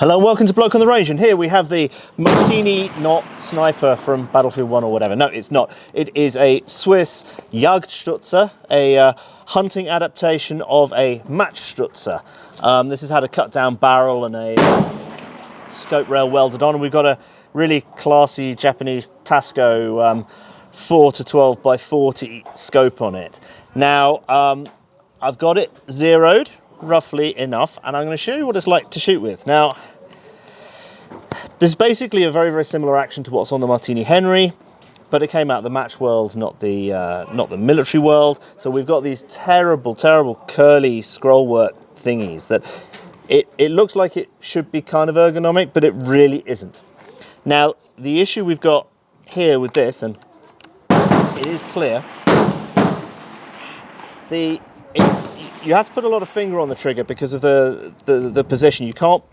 Hello and welcome to Bloke on the Range, and here we have the Martini, not Sniper from Battlefield 1 or whatever. No, it's not. It is a Swiss Jagdstutzer, a hunting adaptation of a Matchstutzer. This has had a cut down barrel and a scope rail welded on, and we've got a really classy Japanese Tasco 4-12 by 40 scope on it. Now, I've got it zeroed roughly enough, and I'm going to show you what it's like to shoot with. Now, this is basically a very, very similar action to what's on the Martini-Henry, but it came out of the match world, not the military world. So we've got these terrible, terrible curly scroll work thingies that it looks like it should be kind of ergonomic, but it really isn't. Now, the issue we've got here with this, and it is clear, you have to put a lot of finger on the trigger because of the position. You can't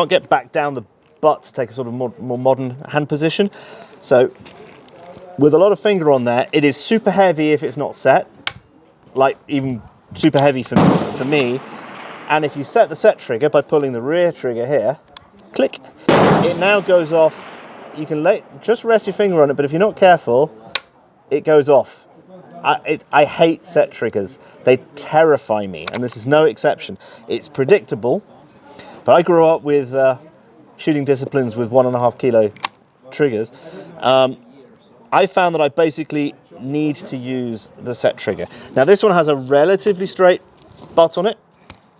get back down the butt to take a sort of more modern hand position. So with a lot of finger on there, it is super heavy if it's not set, like even super heavy for me. And if you set the set trigger by pulling the rear trigger here, click, it now goes off. You can just rest your finger on it, but if you're not careful, it goes off. I hate set triggers. They terrify me, and this is no exception. It's predictable, but I grew up with shooting disciplines with 1.5 kilo triggers. I found that I basically need to use the set trigger. Now, this one has a relatively straight butt on it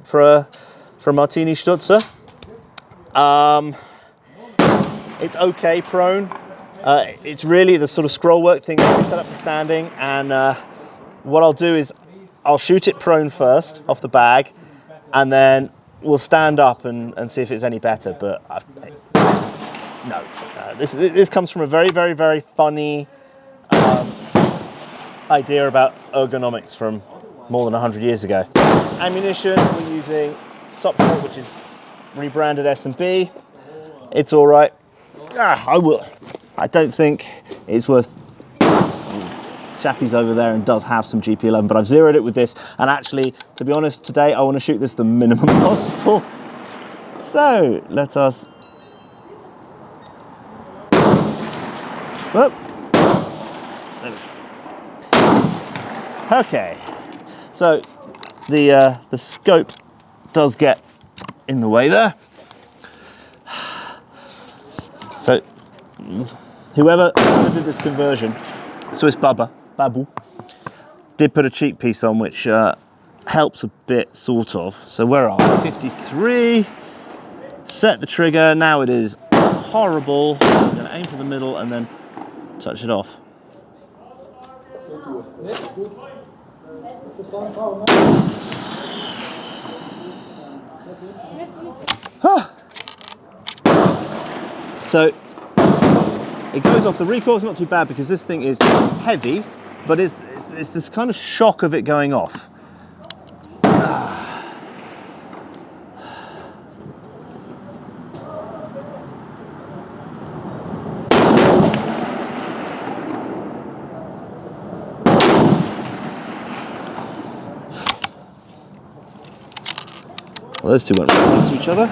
for a Martini-Stutzer. It's okay prone. It's really the sort of scroll work thing that's set up for standing, and what I'll do is I'll shoot it prone first off the bag, and then we'll stand up and see if it's any better. But no, this comes from a very, very, very funny idea about ergonomics from more than 100 years ago. Ammunition, we're using Top Shot, which is rebranded S&B. It's all right. I don't think it's worth. Chappie's over there and does have some GP11, but I've zeroed it with this. And actually, to be honest, today I want to shoot this the minimum possible. So let us. Whoop. Okay. So the scope does get in the way there. So whoever did this conversion, Swiss Babu, did put a cheek piece on, which helps a bit, sort of. So where are we? 53. Set the trigger. Now it is horrible. I'm going to aim for the middle and then touch it off. So it goes off. The recoil's not too bad because this thing is heavy, but it's this kind of shock of it going off. Well, those two went right next to each other.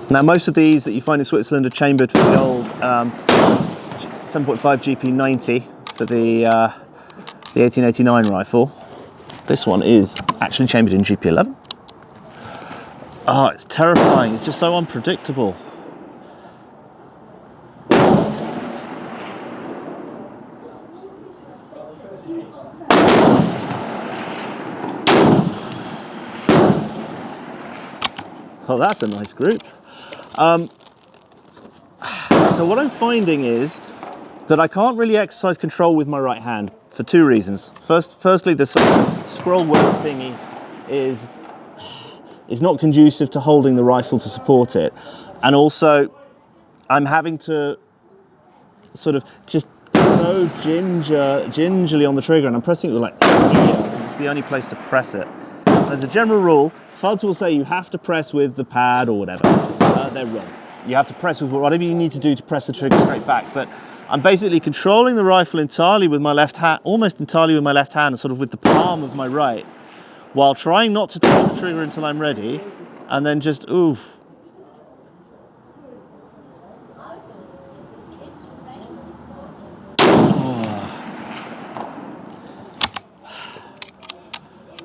Now, most of these that you find in Switzerland are chambered for the old 7.5 GP90 for the 1889 rifle. This one is actually chambered in GP11. Oh, it's terrifying. It's just so unpredictable. Oh, that's a nice group. So what I'm finding is that I can't really exercise control with my right hand for two reasons. Firstly, the scroll work thingy is not conducive to holding the rifle to support it. And also, I'm having to sort of just so gingerly on the trigger, and I'm pressing it with like here, because it's the only place to press it. As a general rule, FUDs will say you have to press with the pad or whatever. They're wrong. You have to press with whatever you need to do to press the trigger straight back. But I'm basically controlling the rifle entirely with my left hand, almost entirely with my left hand, and sort of with the palm of my right, while trying not to touch the trigger until I'm ready, and then just oof.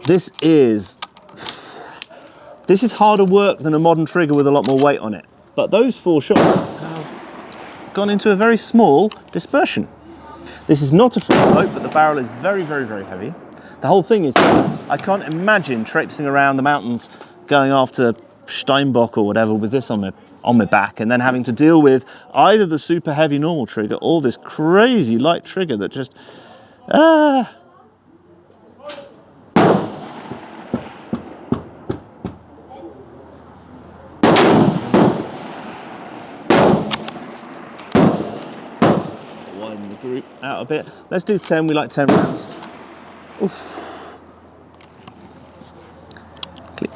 This is harder work than a modern trigger with a lot more weight on it. But those 4 shots have gone into a very small dispersion. This is not a free float, but the barrel is very, very, very heavy. The whole thing is, I can't imagine traipsing around the mountains going after Steinbock or whatever with this on my back, and then having to deal with either the super heavy normal trigger or this crazy light trigger that just widen the group out a bit. Let's do 10. We like 10 rounds. Oof. Click.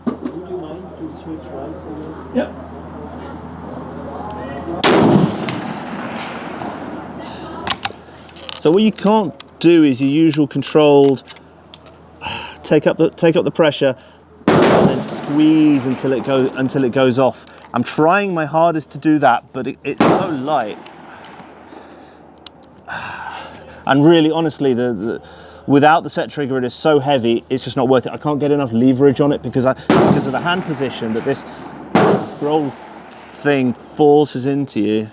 Would you mind to switch rifle? Yep. So what you can't do is your usual controlled take up the pressure and then squeeze until it goes off. I'm trying my hardest to do that, but it's so light. And really, honestly, without the set trigger, it is so heavy, it's just not worth it. I can't get enough leverage on it because of the hand position that this scroll thing forces into you.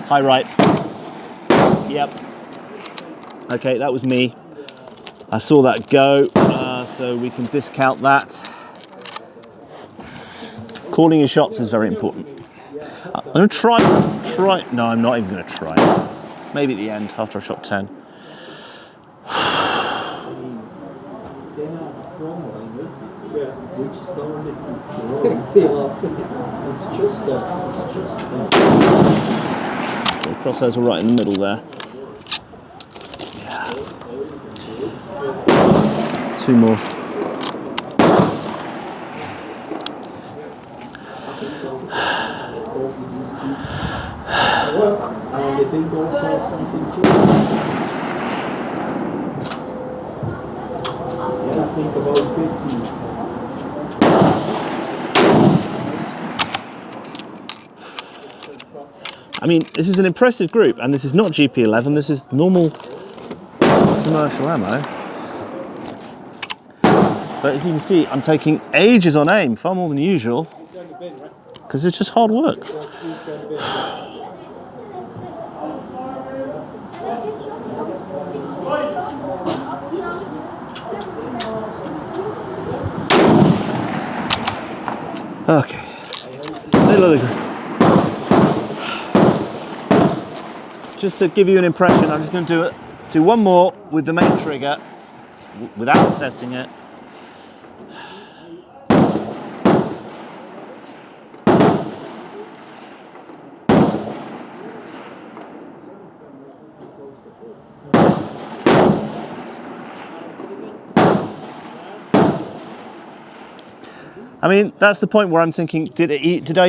High right. Yep. Okay, that was me. I saw that go, so we can discount that. Calling your shots is very important. I'm going to try. No, I'm not even going to try. Maybe at the end, after I shot 10. So crosshairs are right in the middle there. Yeah. 2 more. I mean, this is an impressive group, and this is not GP11, this is normal commercial ammo. But as you can see, I'm taking ages on aim, far more than usual, because it's just hard work. Okay, middle of the group. Just to give you an impression, I'm just going to do one more with the main trigger without setting it. I mean, that's the point where I'm thinking, did I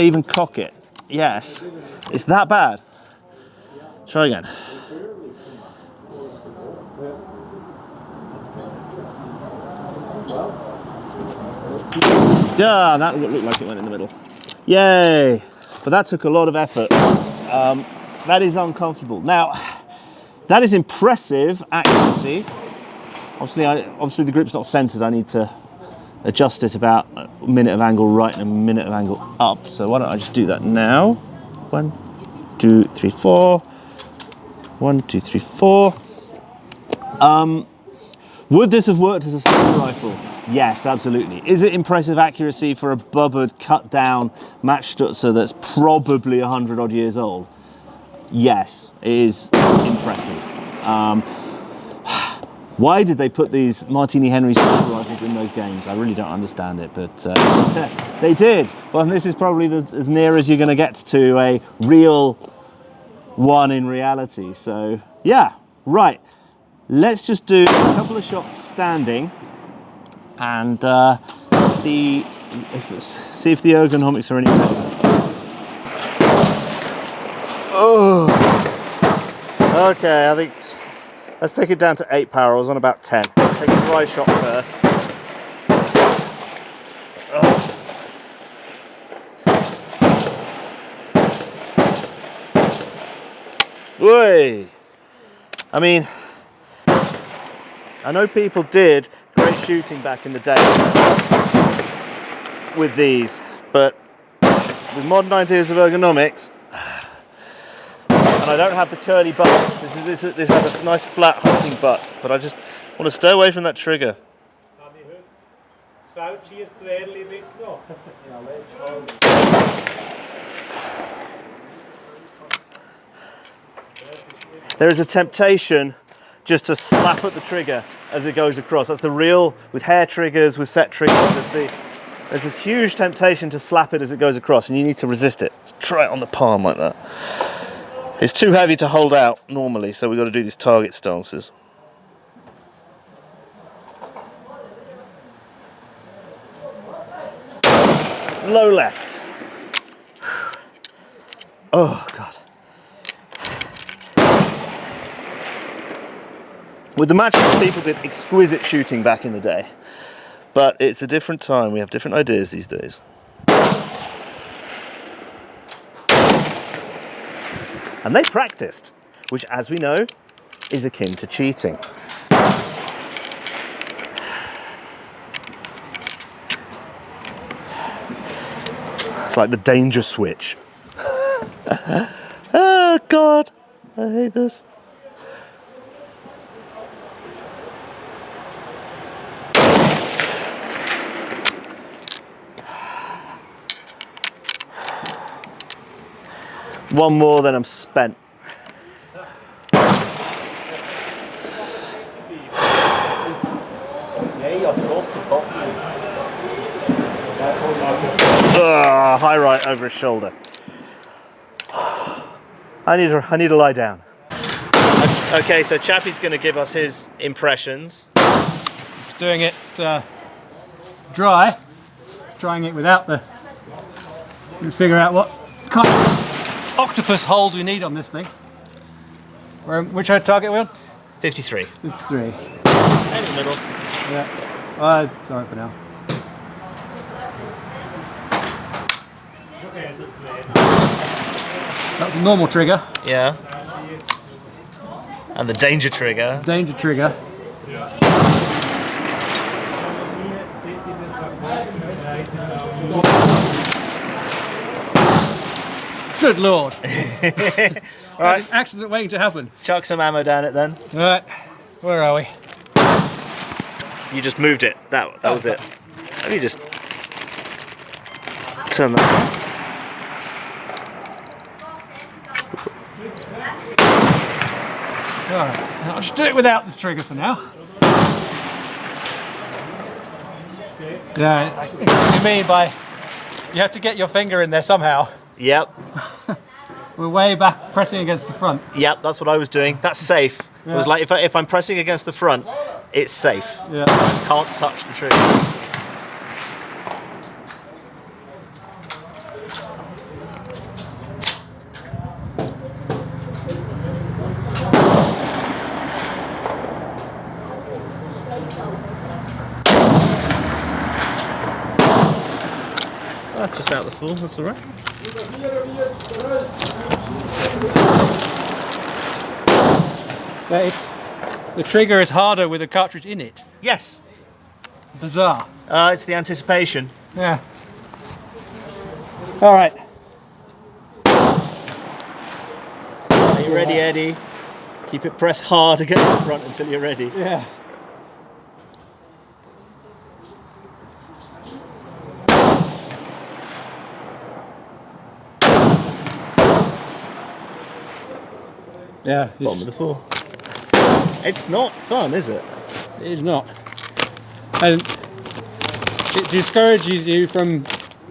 even cock it? Yes. It's that bad. Try again. Yeah, that looked like it went in the middle. Yay! But that took a lot of effort. That is uncomfortable. Now, that is impressive accuracy. Obviously the group's not centered. I need to adjust it about a minute of angle right and a minute of angle up. So why don't I just do that now? 1, 2, 3, 4. 1, 2, 3, 4. Would this have worked as a sniper rifle? Yes, absolutely. Is it impressive accuracy for a bubbered, cut down Matchstutzer that's probably 100 odd years old? Yes, it is impressive. Why did they put these Martini-Henry sniper rifles in those games? I really don't understand it, but they did. Well, this is probably as near as you're going to get to a real one in reality. So, yeah. Right, let's just do a couple of shots standing and see if the ergonomics are any better. Oh, okay. I think let's take it down to 8 power. I was on about 10. Take a dry shot first. Oh. Whey! I mean, I know people did great shooting back in the day with these, but with modern ideas of ergonomics, and I don't have the curly butt. This has a nice flat hunting butt, but I just want to stay away from that trigger. There is a temptation just to slap at the trigger as it goes across. That's the real, with hair triggers, with set triggers, there's this huge temptation to slap it as it goes across, and you need to resist it. Let's try it on the palm like that. It's too heavy to hold out normally, so we've got to do these target stances. Low left. Oh, God. With the matches, people did exquisite shooting back in the day. But it's a different time. We have different ideas these days. And they practiced, which, as we know, is akin to cheating. It's like the danger switch. Oh, God, I hate this. One more, then I'm spent. High right over his shoulder. I need to lie down. Okay, so Chappie's going to give us his impressions. Doing it dry, trying it without the. And figure out what kind of octopus hold we need on this thing. Which target are we on? 53. 53. In the middle. Yeah. Sorry for now. That's a normal trigger. Yeah. And the danger trigger. Danger trigger. Good Lord. All right. An accident waiting to happen. Chuck some ammo down it then. All right. Where are we? You just moved it. That was it. Let me just turn that. All right. I'll just do it without the trigger for now. Yeah. What you mean by you have to get your finger in there somehow? Yep. We're way back, pressing against the front. Yep, that's what I was doing. That's safe. Yeah. It was like if I'm pressing against the front, it's safe. Yeah. I can't touch the trigger. Just out the full, that's all right. The trigger is harder with a cartridge in it. Yes. Bizarre. It's the anticipation. Yeah. All right. Are you ready, Eddie? Keep it pressed hard against the front until you're ready. Yeah. Yeah, Bottom of the full. It's not fun, is it? It is not. And it discourages you from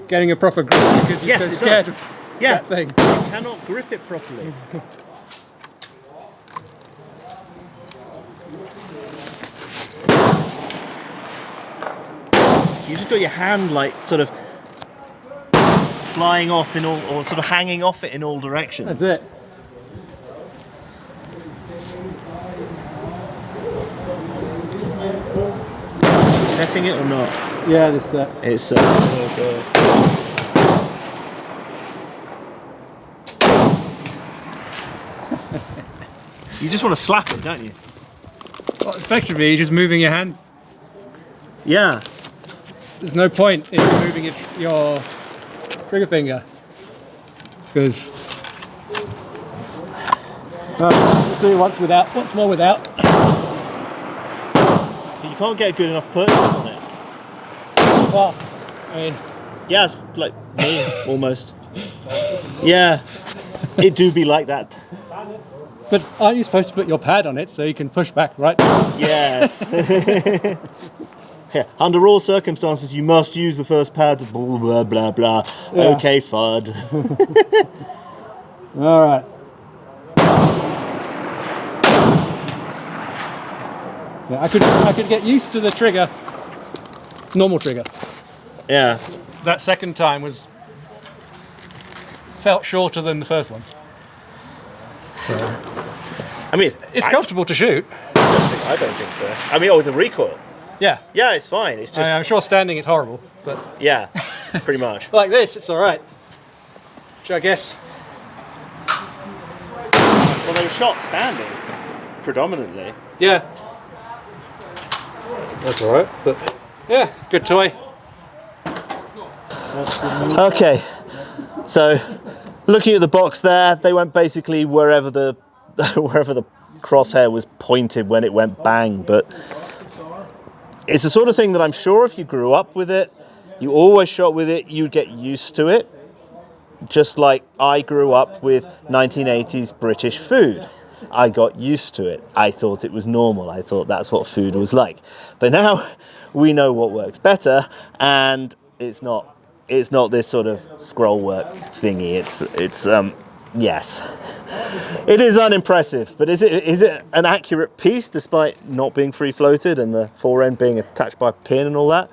getting a proper grip because you're so scared of that thing. You cannot grip it properly. You just got your hand like sort of flying off in all, or sort of hanging off it in all directions. That's it. Setting it or not? Yeah, this. It's. You just want to slap it, don't you? Well, effectively, you're just moving your hand. Yeah. There's no point in moving your trigger finger because. Let's do it once more without. You can't get a good enough purchase on it. Well, I mean, Yeah, it's like me, almost. Yeah, it do be like that. but aren't you supposed to put your pad on it so you can push back, right? Yes. Yeah, under all circumstances, you must use the first pad. Blah, blah, blah, blah. Yeah. Okay, FUD. All right. Yeah, I could get used to the trigger, normal trigger. Yeah. That second time felt shorter than the first one. So I mean, it's comfortable to shoot. I don't think so. I mean, oh, the recoil. Yeah. Yeah, it's fine. It's just. I'm sure standing it's horrible, but Yeah, pretty much. like this, it's all right. Which I guess. Well, they were shot standing, predominantly. Yeah. That's all right, but yeah, good toy. Okay, so looking at the box there, they went basically wherever the wherever the crosshair was pointed when it went bang. But it's the sort of thing that I'm sure if you grew up with it, you always shot with it, you'd get used to it. Just like I grew up with 1980s British food. I got used to it. I thought it was normal. I thought that's what food was like. But now we know what works better, and it's not this sort of scroll work thingy. It's yes. It is unimpressive, but is it an accurate piece despite not being free floated and the fore end being attached by a pin and all that?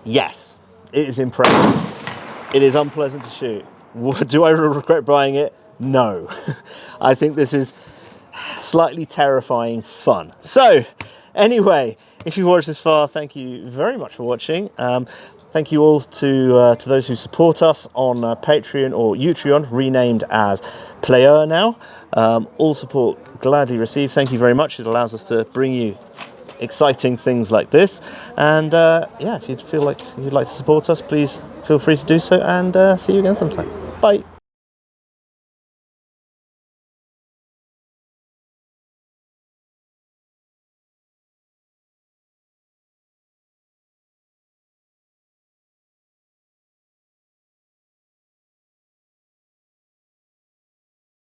Yes, it is impressive. It is unpleasant to shoot. Do I regret buying it? No. I think this is slightly terrifying fun. So, anyway, if you've watched this far, thank you very much for watching. Thank you all to those who support us on Patreon or Utreon, renamed as Player now. All support gladly received. Thank you very much. It allows us to bring you exciting things like this. And yeah, if you feel like you'd like to support us, please feel free to do so. And see you again sometime. Bye.